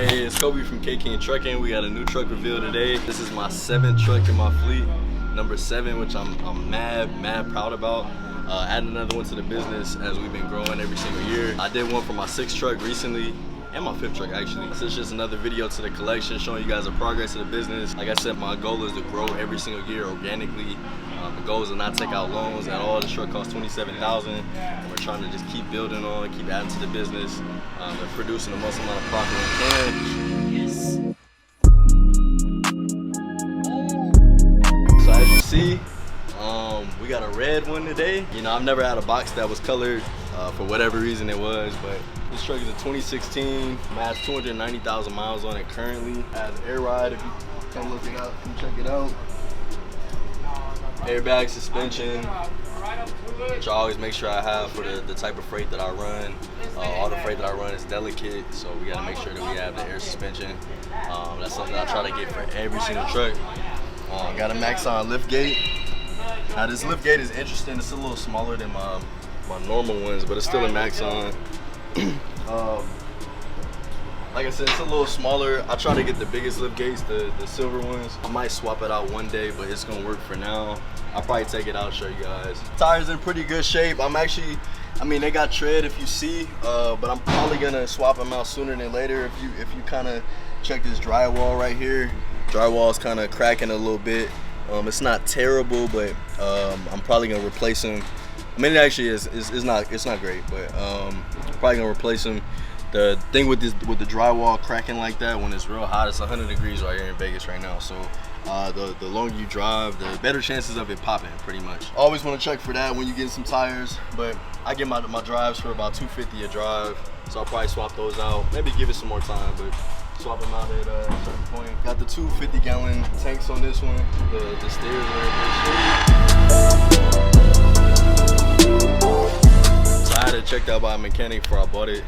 Hey, it's Kobe from K King Trucking. We got a new truck reveal today. This is my 7th truck in my fleet, number 7, which I'm mad proud about. Adding another one to the business as we've been growing every single year. I did one for my 6th truck recently, and my 5th truck actually. So it's just another video to the collection showing you guys the progress of the business. Like I said, my goal is to grow every single year organically. The goal is to not take out loans at all. This truck costs $27,000, and we're trying to just keep building on, keep adding to the business, and producing the most amount of profit we can. Yes. So as you see, we got a red one today. You know, I've never had a box that was colored for whatever reason it was, but this truck is a 2016. It has 290,000 miles on it currently. It has air ride. If you come look it up, come check it out. Airbag suspension, which I always make sure I have for the type of freight that I run. All the freight that I run is delicate, so we gotta make sure that we have the air suspension. That's something I try to get for every single truck. Got a Maxon lift gate. Now this lift gate is interesting. It's a little smaller than my normal ones, but it's still a Maxon. Like I said, it's a little smaller. I try to get the biggest lift gates, the silver ones. I might swap it out one day, but it's gonna work for now. I'll probably take it out and show you guys. Tires in pretty good shape. I mean, they got tread if you see, but I'm probably gonna swap them out sooner than later. If you kind of check this drywall right here, drywall's kind of cracking a little bit. It's not terrible, but I'm probably gonna replace them. I mean, it actually is. It's not great, but probably gonna replace them. The thing with the drywall cracking like that when it's real hot, it's 100 degrees right here in Vegas right now. So the longer you drive, the better chances of it popping, pretty much. Always want to check for that when you get some tires, but I get my drives for about $250 a drive, so I'll probably swap those out. Maybe give it some more time, but swap them out at a certain point. Got the 2 50-gallon tanks on this one. The steers are in good shape. So I had it checked out by a mechanic before I bought it.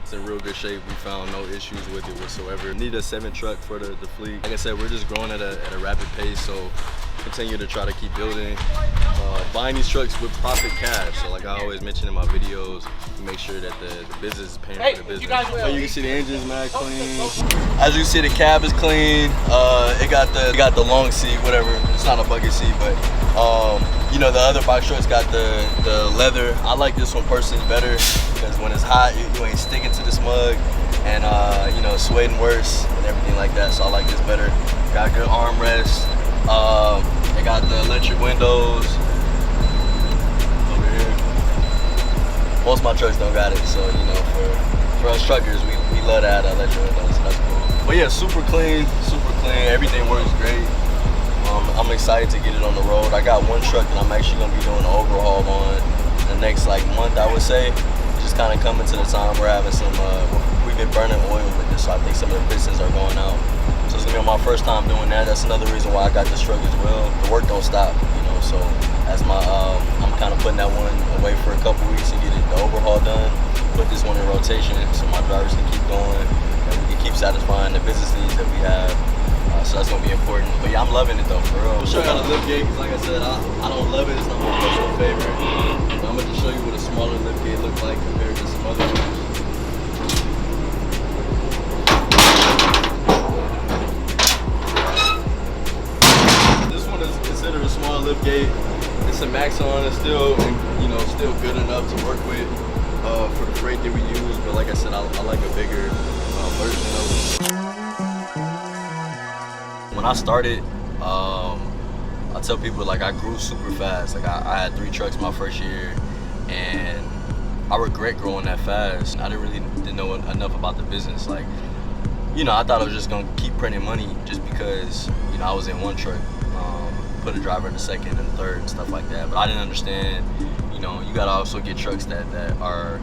It's in real good shape. We found no issues with it whatsoever. Need a 7 truck for the fleet. Like I said, we're just growing at a rapid pace, so continue to try to keep building. Buying these trucks with profit cash. So like I always mention in my videos, make sure that the business is paying for the business. So you can see the engine's mad clean. As you can see, the cab is clean. It got the long seat, whatever. It's not a bucket seat, but you know, the other box trucks got the leather. I like this one personally better because when it's hot, you ain't sticking to this mug and you know, sweating worse and everything like that. So I like this better. Got good armrests. They got the electric windows over here. Most of my trucks don't got it, so you know, for us truckers, we love to have the electric windows, so that's cool. But yeah, super clean. Everything works great. I'm excited to get it on the road. I got one truck that I'm actually gonna be doing an overhaul on the next month, I would say. Just kind of coming to the time we're having some. We've been burning oil with this, so I think some of the pistons are going out. So it's gonna be my first time doing that. That's another reason why I got this truck as well. The work don't stop, you know. So as I'm kind of putting that one away for a couple weeks to get the overhaul done. Put this one in rotation so my drivers can keep going and we can keep satisfying the business needs that we have. So that's gonna be important. But yeah, I'm loving it though, for real. I'm sure I got a lift gate because, like I said, I don't love it. It's not my personal favorite. But I'm gonna just show you what a smaller lift gate looks like compared to some other ones. This one is considered a small lift gate. It's a Maxon. It's still, you know, still good enough to work with for the freight that we use. But like I said, I like a bigger version of it. When I started, I tell people like I grew super fast. Like I had 3 trucks my first year, and I regret growing that fast. I didn't know enough about the business. Like, you know, I thought I was just gonna keep printing money just because, you know, I was in one truck, put a driver in the second and the third and stuff like that. But I didn't understand, you know, you gotta also get trucks that are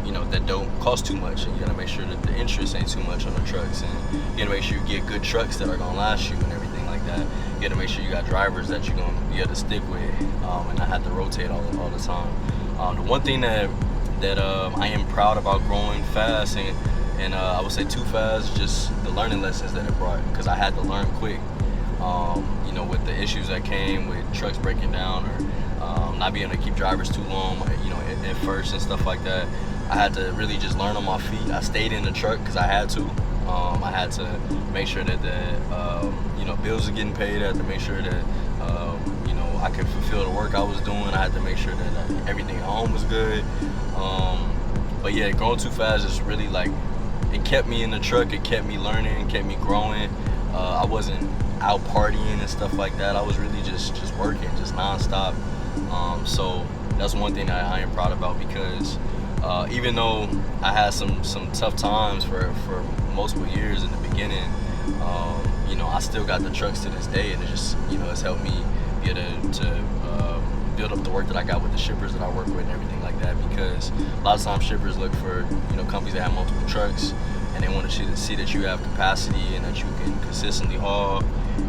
you know, that don't cost too much, and you gotta make sure that the interest ain't too much on the trucks, and you gotta make sure you get good trucks that are gonna last you and everything like that. You gotta make sure you got drivers that you're gonna be able to stick with and not have to rotate all the time. The one thing that I am proud about growing fast and I would say too fast, just the learning lessons that it brought, because I had to learn quick. You know, with the issues that came with trucks breaking down or not being able to keep drivers too long, you know, at first and stuff like that. I had to really just learn on my feet. I stayed in the truck because I had to. I had to make sure that the bills are getting paid. I had to make sure that I could fulfill the work I was doing. I had to make sure that everything at home was good. But yeah, growing too fast is really like, it kept me in the truck. It kept me learning, kept me growing. I wasn't out partying and stuff like that. I was really just working, just nonstop. So that's one thing that I am proud about, because even though I had some tough times for multiple years in the beginning, I still got the trucks to this day, and it just it's helped me get to build up the work that I got with the shippers that I work with and everything like that. Because a lot of times shippers look for companies that have multiple trucks, and they want to see that you have capacity and that you can consistently haul.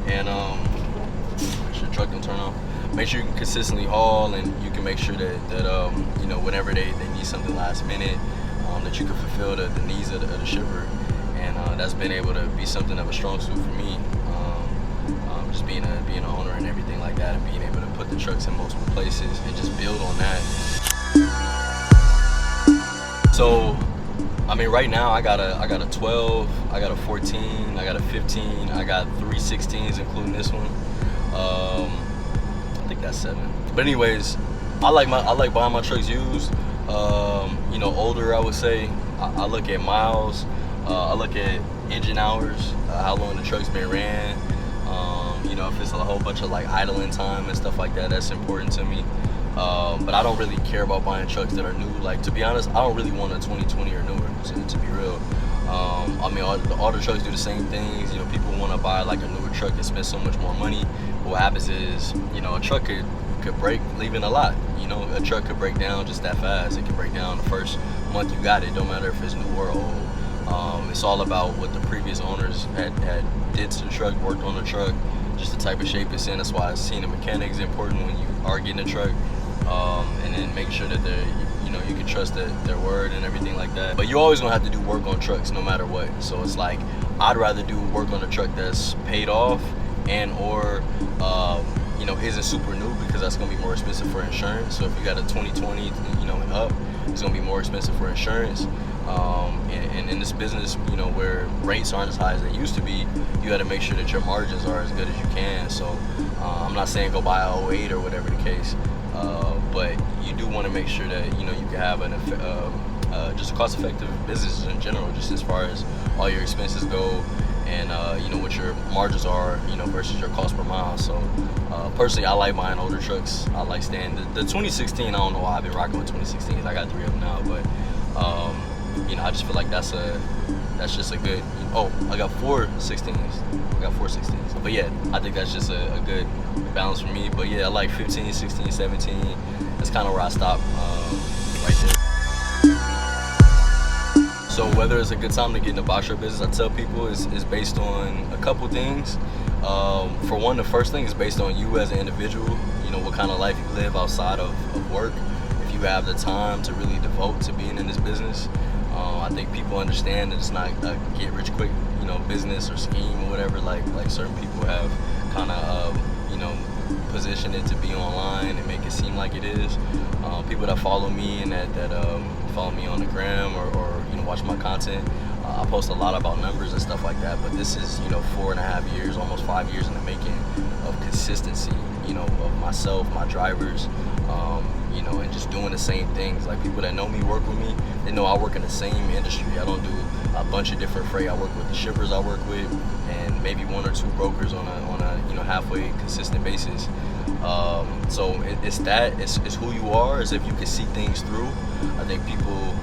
And the truck don't turn off. Make sure you can consistently haul, and you can make sure that whenever they need something last minute, that you can fulfill the needs of the shipper. And that's been able to be something of a strong suit for me. Just being an owner and everything like that, and being able to put the trucks in multiple places and just build on that. So, I mean, right now I got a 12, I got a 14, I got a 15, I got 3 16s including this one. I think that's 7. But anyways, I like buying my trucks used. Older, I would say. I look at miles. I look at engine hours, how long the truck's been ran. If it's a whole bunch of like idling time and stuff like that, that's important to me. But I don't really care about buying trucks that are new. Like, to be honest, I don't really want a 2020 or newer, to be real. All the trucks do the same things. People want to buy like a newer truck and spend so much more money. But what happens is, a truck could break leaving a lot. A truck could break down just that fast. It could break down the first month you got it. Don't matter if it's new or old. It's all about what the previous owners had did to the truck, worked on the truck, just the type of shape it's in. That's why seeing a mechanic is important when you are getting a truck, and then making sure that you can trust their word and everything like that. But you always gonna have to do work on trucks no matter what. So it's like, I'd rather do work on a truck that's paid off and or isn't super new, because that's gonna be more expensive for insurance. So if you got a 2020 and up, it's gonna be more expensive for insurance. And in this business, where rates aren't as high as they used to be, you got to make sure that your margins are as good as you can. So I'm not saying go buy a 08 or whatever the case, but you do want to make sure that you can have just a cost-effective business in general, just as far as all your expenses go, and what your margins are, versus your cost per mile. So personally, I like buying older trucks. I like staying the 2016. I don't know why I've been rocking with 2016s. I got 3 of them now, but I just feel like that's just a good. I got 4 16s. I got 4 16s. But yeah, I think that's just a good balance for me. But yeah, I like 15, 16, 17. That's kind of where I stop right there. So whether it's a good time to get in the box truck business, I tell people is based on a couple things. For one, the first thing is based on you as an individual. What kind of life you live outside of work. If you have the time to really devote to being in this business. I think people understand that it's not a get rich quick, business or scheme or whatever. Like certain people have kind of, positioned it to be online and make it seem like it is. People that follow me and that follow me on the gram or watch my content, I post a lot about numbers and stuff like that. But this is 4.5 years, almost 5 years in the making of consistency. Of myself, my drivers. And just doing the same things. Like, people that know me, work with me, they know I work in the same industry. I don't do a bunch of different freight. I work with the shippers I work with, and maybe 1 or 2 brokers on a halfway consistent basis. So it's who you are, as if you can see things through. I think people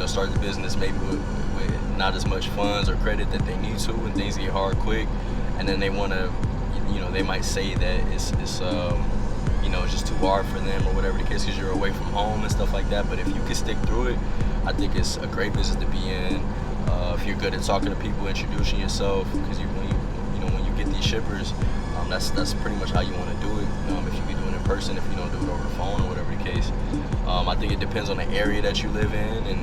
start the business maybe with not as much funds or credit that they need to, and things get hard quick, and then they want to they might say that it's just too hard for them or whatever the case, because you're away from home and stuff like that. But if you can stick through it, I think it's a great business to be in. If you're good at talking to people, introducing yourself, because when you get these shippers, that's pretty much how you want to do it. If you can do it in person, if you don't do it over the phone or whatever the case. I think it depends on the area that you live in, and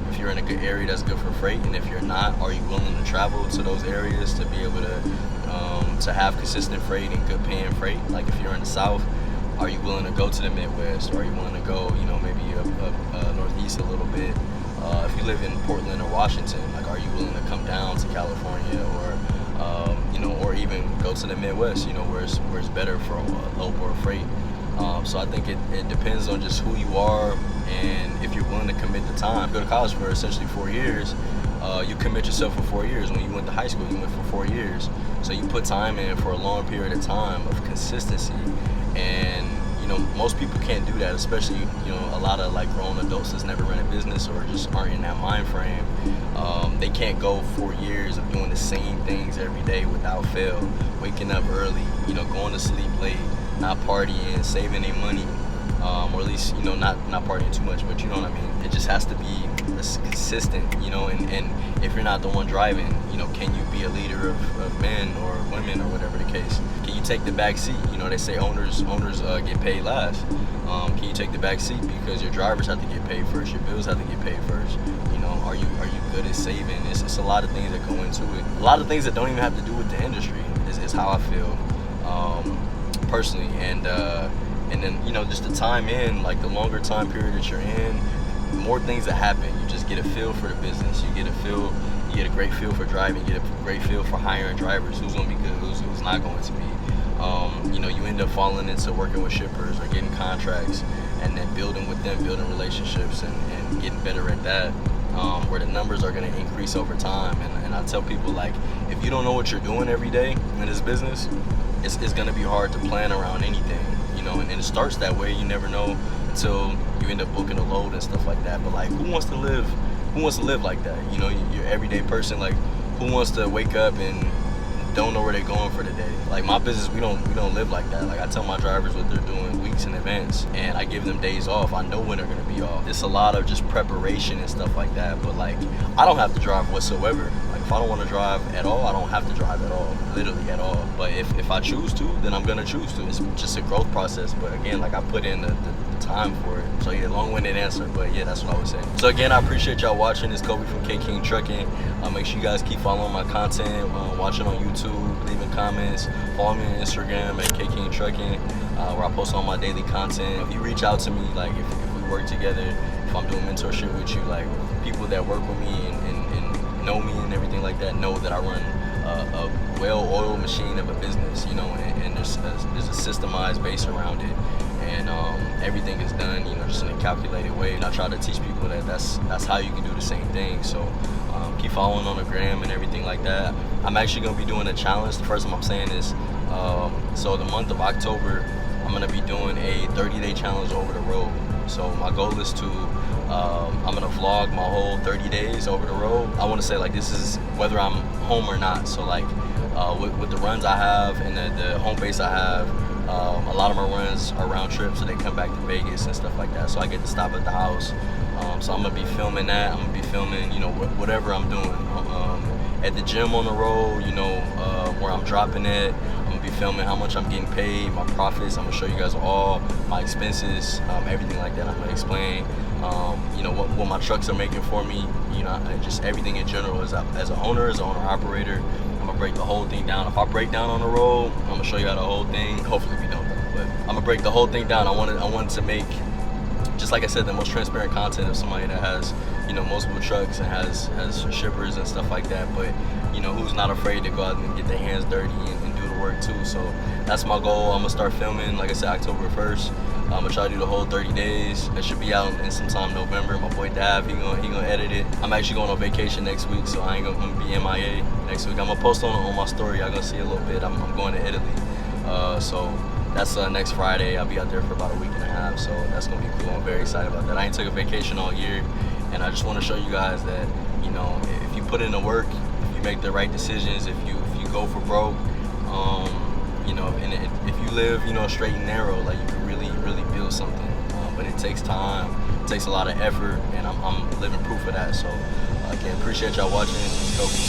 if you're in a good area that's good for freight, and if you're not, are you willing to travel to those areas to be able to have consistent freight and good paying freight? Like, if you're in the South, Are you willing to go to the Midwest? Or are you willing to go, you know, maybe Northeast a little bit? If you live in Portland or Washington, like, are you willing to come down to California, or you know, or even go to the Midwest, you know, where it's better for low-board freight? So I think it depends on just who you are, and if you're willing to commit the time. Go to college for essentially 4 years. You commit yourself for 4 years. When you went to high school, you went for 4 years. So you put time in for a long period of time of consistency. And you know, most people can't do that, especially, you know, a lot of like grown adults that's never run a business or just aren't in that mind frame. They can't go 4 years of doing the same things every day without fail. Waking up early, you know, going to sleep late, not partying, saving their money, or at least, you know, not partying too much, but you know what I mean. It just has to be consistent, you know, and if you're not the one driving, you know, can you be a leader of men or women or whatever the case? Can you take the back seat? You know, they say owners get paid last. Can you take the back seat because your drivers have to get paid first, your bills have to get paid first? You know, are you good at saving? It's a lot of things that go into it. A lot of things that don't even have to do with the industry is how I feel personally. And then, you know, just the time in, like the longer time period that you're in, more things that happen. You just get a feel for the business. You get a great feel for driving. You get a great feel for hiring drivers. Who's going to be good, who's not going to be. You know, you end up falling into working with shippers or getting contracts, and then building with them, building relationships, and getting better at that, where the numbers are going to increase over time. And I tell people, like, if you don't know what you're doing every day in this business, it's going to be hard to plan around anything. You know, and it starts that way. You never know until you end up booking a load and stuff like that. But like, who wants to live like that? You know, you're everyday person. Like, who wants to wake up and don't know where they're going for the day? Like, my business, we don't live like that. Like, I tell my drivers what they're doing weeks in advance, and I give them days off. I know when they're gonna be off. It's a lot of just preparation and stuff like that. But like, I don't have to drive whatsoever. Like, if I don't want to drive at all, I don't have to drive at all, literally at all. But if I choose to, then I'm gonna choose to. It's just a growth process. But again, like, I put in the time for it. So yeah, long-winded answer, but yeah, that's what I would say. So again, I appreciate y'all watching. It's Kobe from K King Trucking. Make sure you guys keep following my content, watching on YouTube, leaving comments, follow me on Instagram at K King Trucking, where I post all my daily content. If you reach out to me, like if we work together, if I'm doing mentorship with you, like people that work with me and know me and everything like that know that I run a well-oiled machine of a business, you know, and there's a systemized base around it. And everything is done, you know, just in a calculated way. And I try to teach people that that's how you can do the same thing. So keep following on the gram and everything like that. I'm actually going to be doing a challenge. The first time I'm saying this, so the month of October, I'm going to be doing a 30-day challenge over the road. So my goal is to, I'm going to vlog my whole 30 days over the road. I want to say, like, this is whether I'm home or not. So like with the runs I have and the home base I have, a lot of my runs are round trips, so they come back to Vegas and stuff like that. So I get to stop at the house. So I'm gonna be filming that. I'm gonna be filming, you know, whatever I'm doing. At the gym on the road, you know, where I'm dropping it. I'm gonna be filming how much I'm getting paid, my profits. I'm gonna show you guys all my expenses, everything like that. I'm gonna explain, you know, what my trucks are making for me. You know, just everything in general. As an owner operator. I'm gonna break the whole thing down. If I break down on the road, I'm gonna show you how the whole thing. Hopefully we don't, but I'm gonna break the whole thing down. I wanted to make, just like I said, the most transparent content of somebody that has, you know, multiple trucks and has shippers and stuff like that. But you know, who's not afraid to go out and get their hands dirty and do the work too. So that's my goal. I'm gonna start filming, like I said, October 1st. I'm gonna try to do the whole 30 days. It should be out in sometime November. My boy Dav, he gonna edit it. I'm actually going on vacation next week, so I ain't gonna be MIA next week. I'm gonna post on my story. Y'all gonna see a little bit. I'm going to Italy, so that's next Friday. I'll be out there for about a week and a half, so that's gonna be cool. I'm very excited about that. I ain't took a vacation all year, and I just want to show you guys that, you know, if you put in the work, if you make the right decisions, if you go for broke, you know, and if you live, you know, straight and narrow, like, you can really build something. But it takes time, it takes a lot of effort, and I'm living proof of that. So again, appreciate y'all watching. It's Kobe.